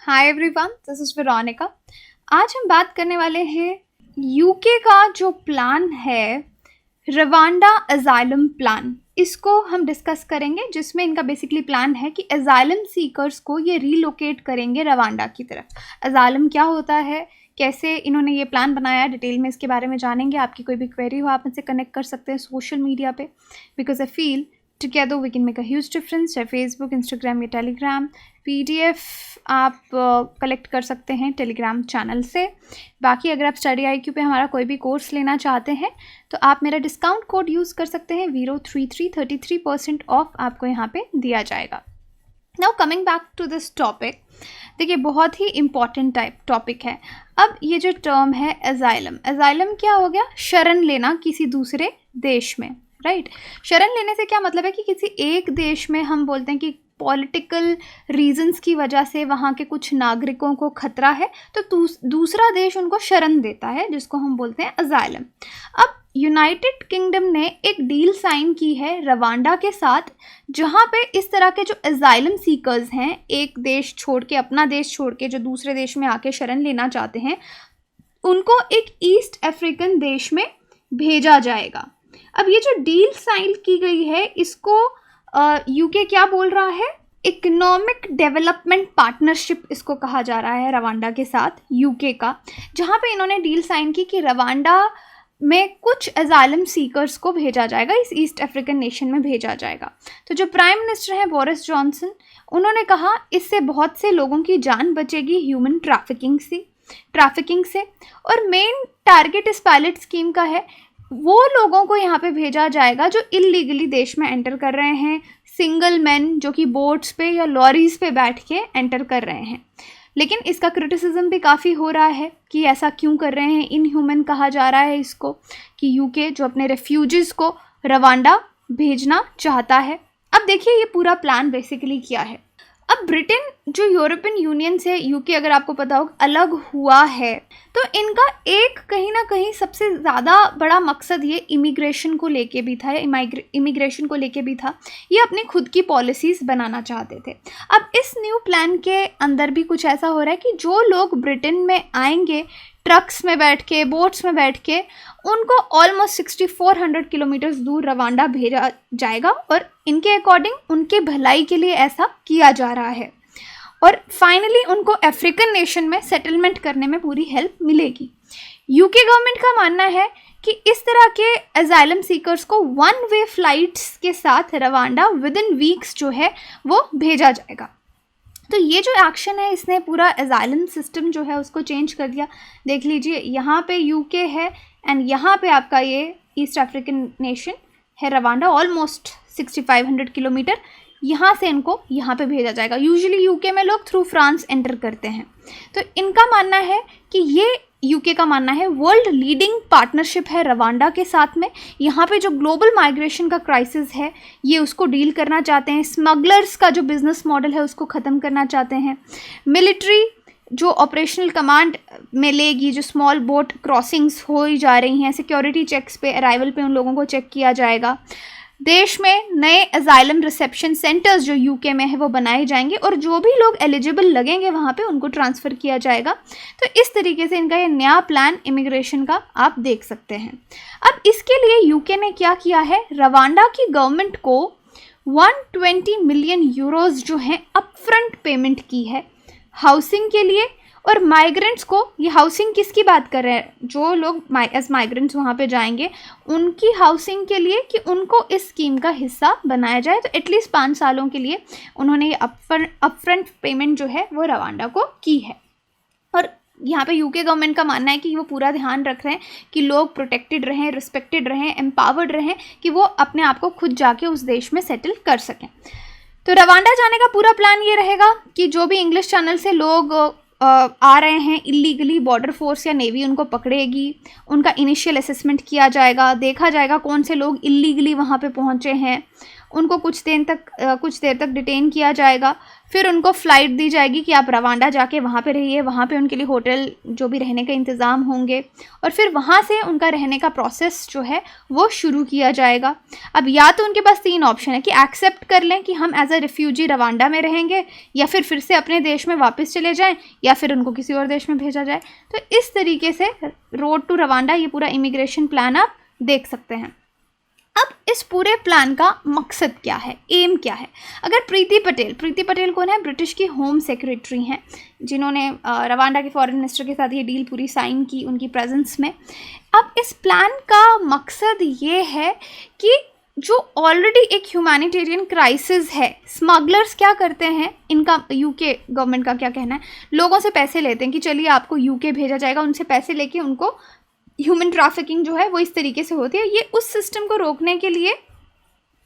Hi everyone, this is Veronica. आज हम बात करने वाले हैं यूके का जो प्लान है, रवांडा अजाइलम प्लान। इसको हम डिस्कस करेंगे, जिसमें इनका बेसिकली प्लान है कि अजाइलम सीकर्स को ये रीलोकेट करेंगे रवांडा की तरफ। अजाइलम क्या होता है, कैसे इन्होंने ये प्लान बनाया, डिटेल में इसके बारे में जानेंगे। आपकी कोई भी क्वेरी हो आप मुझसे कनेक्ट कर सकते हैं सोशल मीडिया पे, because I feel together we can make a huge difference. चाहे फेसबुक, इंस्टाग्राम या टेलीग्राम। PDF आप कलेक्ट कर सकते हैं टेलीग्राम चैनल से। बाकी अगर आप स्टडी IQ पे हमारा कोई भी कोर्स लेना चाहते हैं तो आप मेरा डिस्काउंट कोड यूज़ कर सकते हैं VERO33। 33% ऑफ आपको यहाँ पे दिया जाएगा। Now coming back to this topic, देखिए बहुत ही इम्पॉर्टेंट टॉपिक है। अब ये जो टर्म है अजाइलम, अजाइलम क्या हो गया? शरण लेना किसी दूसरे देश में, राइट। शरण लेने से क्या मतलब है कि किसी एक देश में हम बोलते हैं कि पॉलिटिकल रीजंस की वजह से वहाँ के कुछ नागरिकों को खतरा है, तो दूसरा देश उनको शरण देता है, जिसको हम बोलते हैं अजाइलम। अब यूनाइटेड किंगडम ने एक डील साइन की है रवांडा के साथ, जहाँ पे इस तरह के जो अजाइलम सीकर्स हैं, एक देश छोड़ के, अपना देश छोड़ के जो दूसरे देश में आके शरण लेना चाहते हैं, उनको एक ईस्ट अफ्रीकन देश में भेजा जाएगा। अब ये जो डील साइन की गई है, इसको यूके क्या बोल रहा है? इकोनॉमिक डेवलपमेंट पार्टनरशिप इसको कहा जा रहा है रवांडा के साथ यूके का, जहाँ पे इन्होंने डील साइन की कि रवांडा में कुछ अजाइलम सीकर्स को भेजा जाएगा, इस ईस्ट अफ्रीकन नेशन में भेजा जाएगा। तो जो प्राइम मिनिस्टर हैं बोरिस जॉनसन, उन्होंने कहा इससे बहुत से लोगों की जान बचेगी ह्यूमन ट्रैफिकिंग से। और मेन टारगेट इस पायलट स्कीम का है, वो लोगों को यहाँ पे भेजा जाएगा जो इलीगली देश में एंटर कर रहे हैं, सिंगल मैन जो कि बोट्स पे या लॉरीज पे बैठ के एंटर कर रहे हैं। लेकिन इसका क्रिटिसिज्म भी काफ़ी हो रहा है कि ऐसा क्यों कर रहे हैं, इनह्यूमन कहा जा रहा है इसको, कि यूके जो अपने रेफ्यूजीज़ को रवांडा भेजना चाहता है। अब देखिए ये पूरा प्लान बेसिकली क्या है। अब ब्रिटेन जो यूरोपियन यूनियन से यूके, अगर आपको पता हो, अलग हुआ है, तो इनका एक कहीं ना कहीं सबसे ज़्यादा बड़ा मकसद ये इमिग्रेशन को लेके भी था, ये अपनी खुद की पॉलिसीज़ बनाना चाहते थे। अब इस न्यू प्लान के अंदर भी कुछ ऐसा हो रहा है कि जो लोग ब्रिटेन में आएंगे ट्रक्स में बैठ के, बोट्स में बैठ के, उनको ऑलमोस्ट 6400 किलोमीटर्स दूर रवांडा भेजा जाएगा, और इनके अकॉर्डिंग उनके भलाई के लिए ऐसा किया जा रहा है। और फाइनली उनको अफ्रीकन नेशन में सेटलमेंट करने में पूरी हेल्प मिलेगी। यूके गवर्नमेंट का मानना है कि इस तरह के अजाइलम सीकर्स को 1 वे फ्लाइट्स के साथ रवांडा विद इन वीक्स जो है वो भेजा जाएगा। तो ये जो एक्शन है, इसने पूरा अजाइलम सिस्टम जो है उसको चेंज कर दिया। देख लीजिए, यहाँ पे यूके है एंड यहाँ पे आपका ये ईस्ट अफ्रीकन नेशन है रवांडा, ऑलमोस्ट 6500 किलोमीटर। यहाँ से इनको यहाँ पे भेजा जाएगा। यूजुअली यूके में लोग थ्रू फ्रांस एंटर करते हैं। तो इनका मानना है कि ये, यूके का मानना है, वर्ल्ड लीडिंग पार्टनरशिप है रवांडा के साथ में। यहाँ पे जो ग्लोबल माइग्रेशन का क्राइसिस है, ये उसको डील करना चाहते हैं। स्मगलर्स का जो बिजनेस मॉडल है उसको ख़त्म करना चाहते हैं। मिलिट्री जो ऑपरेशनल कमांड में लेगी, जो स्मॉल बोट क्रॉसिंग्स हो ही जा रही हैं, सिक्योरिटी चेक्स पे, अराइवल पे उन लोगों को चेक किया जाएगा। देश में नए अजाइलम रिसेप्शन सेंटर्स जो यूके में है वो बनाए जाएंगे, और जो भी लोग एलिजिबल लगेंगे वहाँ पे उनको ट्रांसफ़र किया जाएगा। तो इस तरीके से इनका ये नया प्लान इमिग्रेशन का आप देख सकते हैं। अब इसके लिए यूके ने क्या किया है, रवांडा की गवर्नमेंट को 120 मिलियन यूरोज़ जो हैं अपफ्रंट पेमेंट की है हाउसिंग के लिए। और माइग्रेंट्स को, ये हाउसिंग किसकी बात कर रहे हैं, जो लोग एज माइग्रेंट्स वहाँ पे जाएंगे उनकी हाउसिंग के लिए, कि उनको इस स्कीम का हिस्सा बनाया जाए। तो एटलीस्ट 5 सालों के लिए उन्होंने ये अपफ्रंट पेमेंट जो है वो रवांडा को की है। और यहाँ पे यूके गवर्नमेंट का मानना है कि वो पूरा ध्यान रख रहे हैं कि लोग प्रोटेक्टेड रहें, रिस्पेक्टेड रहें, एम्पावर्ड रहें, कि वो अपने आप को खुद जाके उस देश में सेटल कर सकें। तो रवांडा जाने का पूरा प्लान ये रहेगा कि जो भी इंग्लिश चैनल से लोग आ रहे हैं इलीगली, बॉर्डर फोर्स या नेवी उनको पकड़ेगी, उनका इनिशियल असेसमेंट किया जाएगा, देखा जाएगा कौन से लोग इलीगली वहाँ पे पहुँचे हैं, उनको कुछ देर तक डिटेन किया जाएगा। फिर उनको फ़्लाइट दी जाएगी कि आप रवांडा जाके वहाँ पे रहिए, वहाँ पे उनके लिए होटल जो भी रहने के इंतज़ाम होंगे, और फिर वहाँ से उनका रहने का प्रोसेस जो है वो शुरू किया जाएगा। अब या तो उनके पास 3 ऑप्शन है कि एक्सेप्ट कर लें कि हम एज अ रिफ्यूजी रवांडा में रहेंगे, या फिर से अपने देश में वापस चले जाएं, या फिर उनको किसी और देश में भेजा जाए। तो इस तरीके से रोड टू रवांडा, ये पूरा इमिग्रेशन प्लान आप देख सकते हैं। अब इस पूरे प्लान का मकसद क्या है, एम क्या है? अगर प्रीति पटेल कौन है? ब्रिटिश की होम सेक्रेटरी हैं, जिन्होंने रवांडा के फॉरेन मिनिस्टर के साथ ये डील पूरी साइन की उनकी प्रेजेंस में। अब इस प्लान का मकसद ये है कि जो ऑलरेडी एक ह्यूमैनिटेरियन क्राइसिस है, स्मगलर्स क्या करते हैं, इनका यूके गवर्नमेंट का क्या कहना है, लोगों से पैसे लेते हैं कि चलिए आपको यूके भेजा जाएगा, उनसे पैसे लेके उनको ह्यूमन ट्रैफिकिंग जो है वो इस तरीके से होती है। ये उस सिस्टम को रोकने के लिए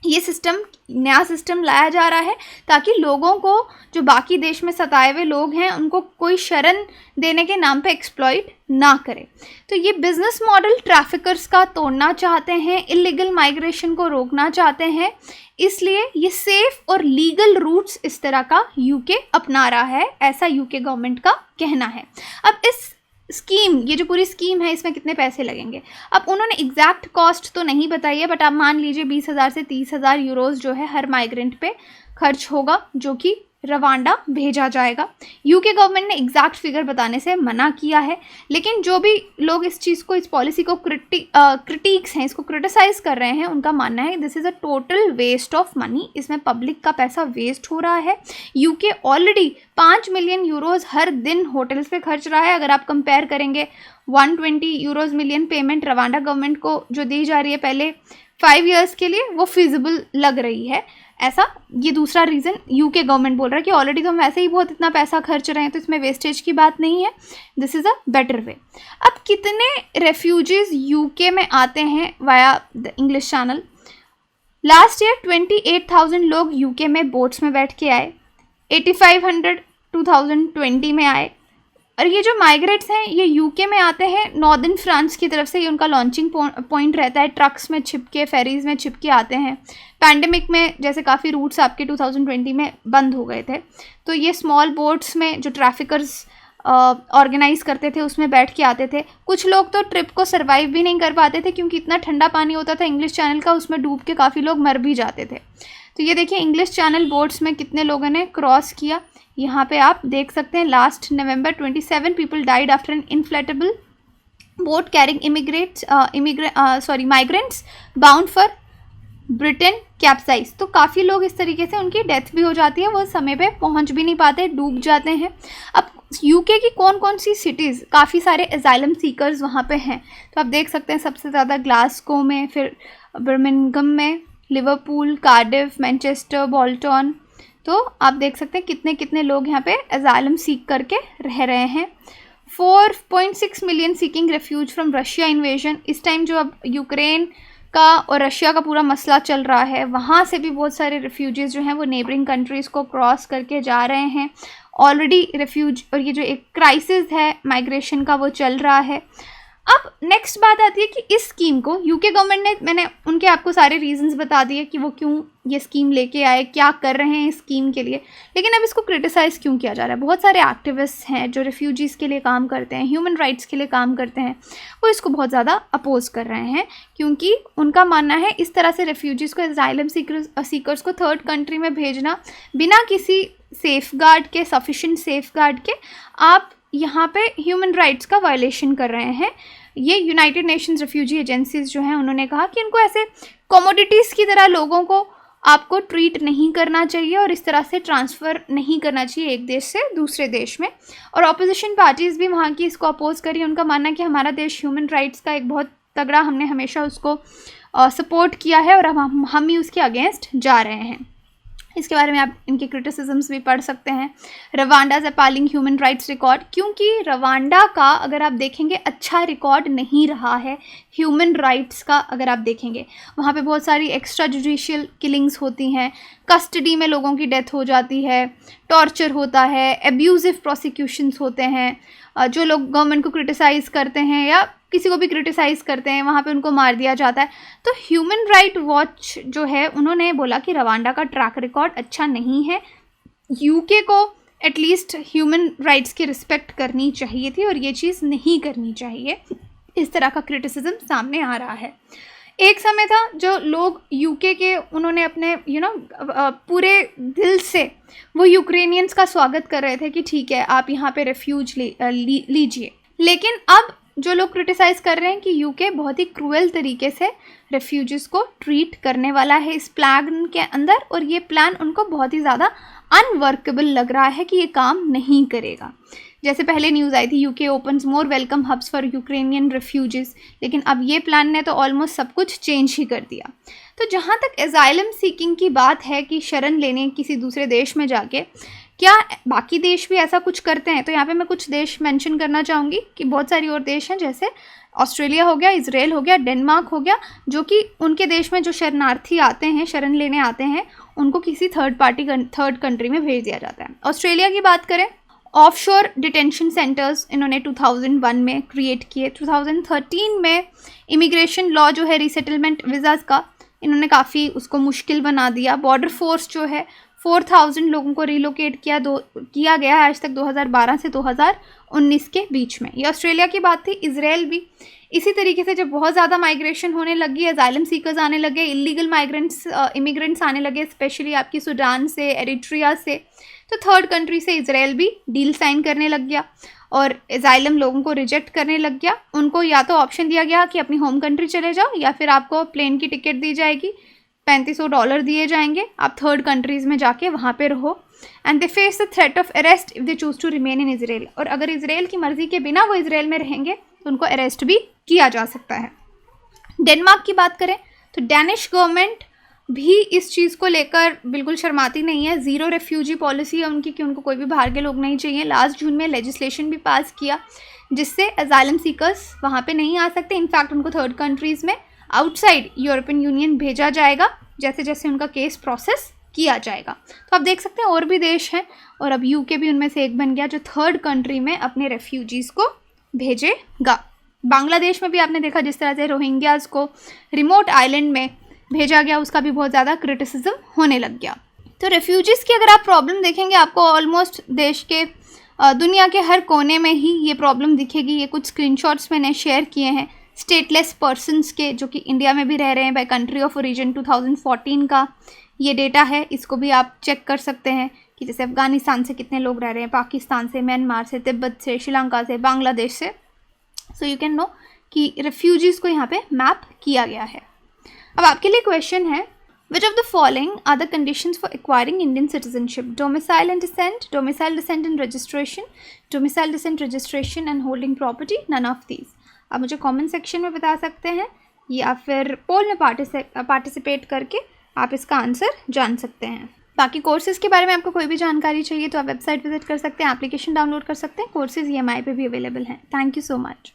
ये सिस्टम, नया सिस्टम लाया जा रहा है, ताकि लोगों को, जो बाकी देश में सताए हुए लोग हैं, उनको कोई शरण देने के नाम पे एक्सप्लॉइट ना करे। तो ये बिजनेस मॉडल ट्रैफिकर्स का तोड़ना चाहते हैं, इलीगल माइग्रेशन को रोकना चाहते हैं, इसलिए ये सेफ और लीगल रूट्स इस तरह का यूके अपना रहा है, ऐसा यूके गवर्नमेंट का कहना है। अब इस स्कीम, ये जो पूरी स्कीम है, इसमें कितने पैसे लगेंगे? अब उन्होंने एग्जैक्ट कॉस्ट तो नहीं बताई है, बट आप मान लीजिए 20,000 से 30,000 यूरोज़ जो है हर माइग्रेंट पे खर्च होगा, जो कि रवांडा भेजा जाएगा। यूके गवर्नमेंट ने एग्जैक्ट फिगर बताने से मना किया है, लेकिन जो भी लोग इस चीज़ को, इस पॉलिसी को क्रिटिक्स हैं, इसको क्रिटिसाइज़ कर रहे हैं, उनका मानना है this is a total waste of money, इसमें पब्लिक का पैसा वेस्ट हो रहा है। यूके ऑलरेडी 5 मिलियन यूरोज़ हर दिन होटल्स पे खर्च रहा है। अगर आप कंपेयर करेंगे 120 euros million payment Rwanda government को जो दी जा रही है पहले 5 ईयर्स के लिए, वो फिजिबल लग रही है ऐसा। ये दूसरा रीज़न यूके गवर्नमेंट बोल रहा है कि ऑलरेडी तो हम वैसे ही बहुत इतना पैसा खर्च रहे हैं, तो इसमें वेस्टेज की बात नहीं है, this is a better way. अब कितने रेफ्यूजीज़ यूके में आते हैं via the English channel? Last year 28,000 लोग यूके में बोट्स में बैठ के आए, 8500 2020 में आए। और ये जो माइग्रेट्स हैं ये यूके में आते हैं नॉर्दर्न फ्रांस की तरफ से, ये उनका लॉन्चिंग पॉइंट रहता है, ट्रक्स में छिपके, फेरीज़ में छिपके आते हैं। पैंडेमिक में जैसे काफ़ी रूट्स आपके 2020 में बंद हो गए थे, तो ये स्मॉल बोट्स में जो ट्रैफिकर्स ऑर्गेनाइज करते थे उसमें बैठ के आते थे। कुछ लोग तो ट्रिप को सर्वाइव भी नहीं कर पाते थे, क्योंकि इतना ठंडा पानी होता था इंग्लिश चैनल का, उसमें डूब के काफ़ी लोग मर भी जाते थे। तो ये देखिए इंग्लिश चैनल बोट्स में कितने लोगों ने क्रॉस किया, यहाँ पे आप देख सकते हैं। Last November 27 people died after an inflatable boat carrying migrants bound for Britain capsize. तो काफ़ी लोग इस तरीके से उनकी डेथ भी हो जाती है, वो समय पे पहुंच भी नहीं पाते, डूब जाते हैं। अब यूके की कौन कौन सी सिटीज़, काफ़ी सारे एजाइलम सीकर्स वहाँ पे हैं, तो आप देख सकते हैं सबसे ज़्यादा ग्लासगो में, फिर बर्मिंघम में, लिवरपूल, कार्डिफ, मैनचेस्टर, बोल्टन। तो आप देख सकते हैं कितने कितने लोग यहाँ पे एजाइलम सीख करके रह रहे हैं। 4.6 million seeking refuge from Russia invasion. इस टाइम जो अब यूक्रेन का और रशिया का पूरा मसला चल रहा है, वहाँ से भी बहुत सारे रेफ्यूजीज़ जो हैं वो नेबरिंग कंट्रीज़ को क्रॉस करके जा रहे हैं। ऑलरेडी रेफ्यूज और ये जो एक क्राइसिस है माइग्रेशन का वो चल रहा है। अब नेक्स्ट बात आती है कि इस स्कीम को यूके गवर्नमेंट ने, मैंने उनके आपको सारे रीजंस बता दिए कि वो क्यों ये स्कीम लेके आए, क्या कर रहे हैं इस स्कीम के लिए, लेकिन अब इसको क्रिटिसाइज़ क्यों किया जा रहा है? बहुत सारे एक्टिविस्ट हैं जो रेफ्यूजीज़ के लिए काम करते हैं, ह्यूमन राइट्स के लिए काम करते हैं, वो इसको बहुत ज़्यादा अपोज कर रहे हैं, क्योंकि उनका मानना है इस तरह से रेफ्यूजीज़ को, एजाइलम सीकर्स को थर्ड कंट्री में भेजना बिना किसी सेफ गार्ड के, सफिशेंट सेफ गार्ड के, आप यहाँ पे ह्यूमन राइट्स का वायलेशन कर रहे हैं। ये यूनाइटेड नेशंस रेफ्यूजी एजेंसीज जो हैं उन्होंने कहा कि इनको ऐसे कमोडिटीज़ की तरह लोगों को आपको ट्रीट नहीं करना चाहिए और इस तरह से ट्रांसफ़र नहीं करना चाहिए एक देश से दूसरे देश में। और अपोजिशन पार्टीज़ भी वहाँ की इसको अपोज करी। उनका मानना है कि हमारा देश ह्यूमन राइट्स का एक बहुत तगड़ा, हमने हमेशा उसको सपोर्ट किया है और अब हम ही उसके अगेंस्ट जा रहे हैं। इसके बारे में आप इनके क्रिटिसिजम्स भी पढ़ सकते हैं। रवांडाज अपैलिंग ह्यूमन राइट्स रिकॉर्ड, क्योंकि रवांडा का अगर आप देखेंगे अच्छा रिकॉर्ड नहीं रहा है ह्यूमन राइट्स का। अगर आप देखेंगे वहाँ पे बहुत सारी एक्स्ट्रा जुडिशियल किलिंग्स होती हैं, कस्टडी में लोगों की डेथ हो जाती है, टॉर्चर होता है, एब्यूजिव प्रोसिक्यूशंस होते हैं। जो लोग गवर्नमेंट को क्रिटिसाइज़ करते हैं या किसी को भी क्रिटिसाइज़ करते हैं वहाँ पे उनको मार दिया जाता है। तो ह्यूमन राइट वॉच जो है उन्होंने बोला कि रवांडा का ट्रैक रिकॉर्ड अच्छा नहीं है, यूके को एटलीस्ट ह्यूमन राइट्स की रिस्पेक्ट करनी चाहिए थी और ये चीज़ नहीं करनी चाहिए। इस तरह का क्रिटिसिज्म सामने आ रहा है। एक समय था जो लोग यूके के, उन्होंने अपने पूरे दिल से वो यूक्रेनियंस का स्वागत कर रहे थे कि ठीक है आप यहाँ पे रेफ्यूज लीजिए। लेकिन अब जो लोग क्रिटिसाइज़ कर रहे हैं कि यूके बहुत ही क्रूएल तरीके से रेफ्यूजीज को ट्रीट करने वाला है इस प्लान के अंदर, और ये प्लान उनको बहुत ही ज़्यादा अनवर्केबल लग रहा है कि ये काम नहीं करेगा। जैसे पहले न्यूज़ आई थी UK opens more welcome hubs for Ukrainian refugees, लेकिन अब ये प्लान ने तो ऑलमोस्ट सब कुछ चेंज ही कर दिया। तो जहाँ तक एजाइलम सीकिंग की बात है कि शरण लेने किसी दूसरे देश में जाके, क्या बाकी देश भी ऐसा कुछ करते हैं? तो यहाँ पे मैं कुछ देश मेंशन करना चाहूँगी कि बहुत सारी और देश हैं, जैसे ऑस्ट्रेलिया हो गया, इजराइल हो गया, डेनमार्क हो गया, जो कि उनके देश में जो शरणार्थी आते हैं, शरण लेने आते हैं, उनको किसी थर्ड कंट्री में भेज दिया जाता है। ऑस्ट्रेलिया की बात करें, ऑफशोर डिटेंशन सेंटर्स इन्होंने 2001 में क्रिएट किए। 2013 में इमिग्रेशन लॉ जो है रीसेटलमेंट वीज़ाज़ का, इन्होंने काफ़ी उसको मुश्किल बना दिया। बॉर्डर फोर्स जो है 4000 लोगों को रिलोकेट किया गया है आज तक 2012 से 2019 के बीच में। ये ऑस्ट्रेलिया की बात थी। इजराइल भी इसी तरीके से जब बहुत ज़्यादा माइग्रेशन होने लगी, असाइलम सीकर्स आने लगे, इलीगल इमिग्रेंट्स आने लगे, स्पेशली आपकी सूडान से, एरिट्रिया से, तो थर्ड कंट्री से इजराइल भी डील साइन करने लग गया और असाइलम लोगों को रिजेक्ट करने लग गया। उनको या तो ऑप्शन दिया गया कि अपनी होम कंट्री चले जाओ, या फिर आपको प्लेन की टिकट दी जाएगी, $3500 दिए जाएंगे, आप थर्ड कंट्रीज़ में जाके वहाँ पे रहो, and they face the threat of arrest if they choose to remain in Israel. और अगर इजराइल की मर्ज़ी के बिना वो इजराइल में रहेंगे तो उनको अरेस्ट भी किया जा सकता है। डेनमार्क की बात करें तो डैनिश गवर्नमेंट भी इस चीज़ को लेकर बिल्कुल शर्माती नहीं है। ज़ीरो रेफ्यूजी पॉलिसी है उनकी कि उनको कोई भी बाहर के लोग नहीं चाहिए। लास्ट जून में लेजिस्लेशन भी पास किया जिससे असाइलम सीकर्स वहाँ पे नहीं आ सकते। इनफैक्ट उनको थर्ड कंट्रीज़ में आउटसाइड यूरोपियन यूनियन भेजा जाएगा जैसे जैसे उनका केस प्रोसेस किया जाएगा। तो आप देख सकते हैं और भी देश हैं, और अब यूके भी उनमें से एक बन गया जो थर्ड कंट्री में अपने रेफ्यूजीज़ को भेजेगा। बांग्लादेश में भी आपने देखा जिस तरह से रोहिंग्याज़ को रिमोट आइलैंड में भेजा गया, उसका भी बहुत ज़्यादा क्रिटिसिज्म होने लग गया। तो रेफ्यूजीज़ की अगर आप प्रॉब्लम देखेंगे, आपको ऑलमोस्ट देश के दुनिया के हर कोने में ही ये प्रॉब्लम दिखेगी। ये कुछ स्क्रीनशॉट्स मैंने शेयर किए हैं स्टेटलेस पर्सनस के, जो कि इंडिया में भी रह रहे हैं, बाय कंट्री ऑफ ओरिजिन 2014 का ये डेटा है। इसको भी आप चेक कर सकते हैं कि जैसे अफ़गानिस्तान से कितने लोग रह रहे हैं, पाकिस्तान से, म्यांमार से, तिब्बत से, श्रीलंका से, बांग्लादेश से। सो यू कैन नो कि रेफ्यूजीज़ को यहाँ पे मैप किया गया है। अब आपके लिए क्वेश्चन है, which of the following are the conditions for acquiring Indian citizenship? Domicile and descent and registration, domicile descent registration and holding property, none of these. आप मुझे कमेंट सेक्शन में बता सकते हैं या फिर पोल में पार्टिसिपेट करके आप इसका आंसर जान सकते हैं। बाकी कोर्सेज़ के बारे में आपको कोई भी जानकारी चाहिए तो आप वेबसाइट विजिट कर सकते हैं, एप्लीकेशन डाउनलोड कर सकते हैं। कोर्सेज़ EMI पे भी अवेलेबल हैं। Thank you so much.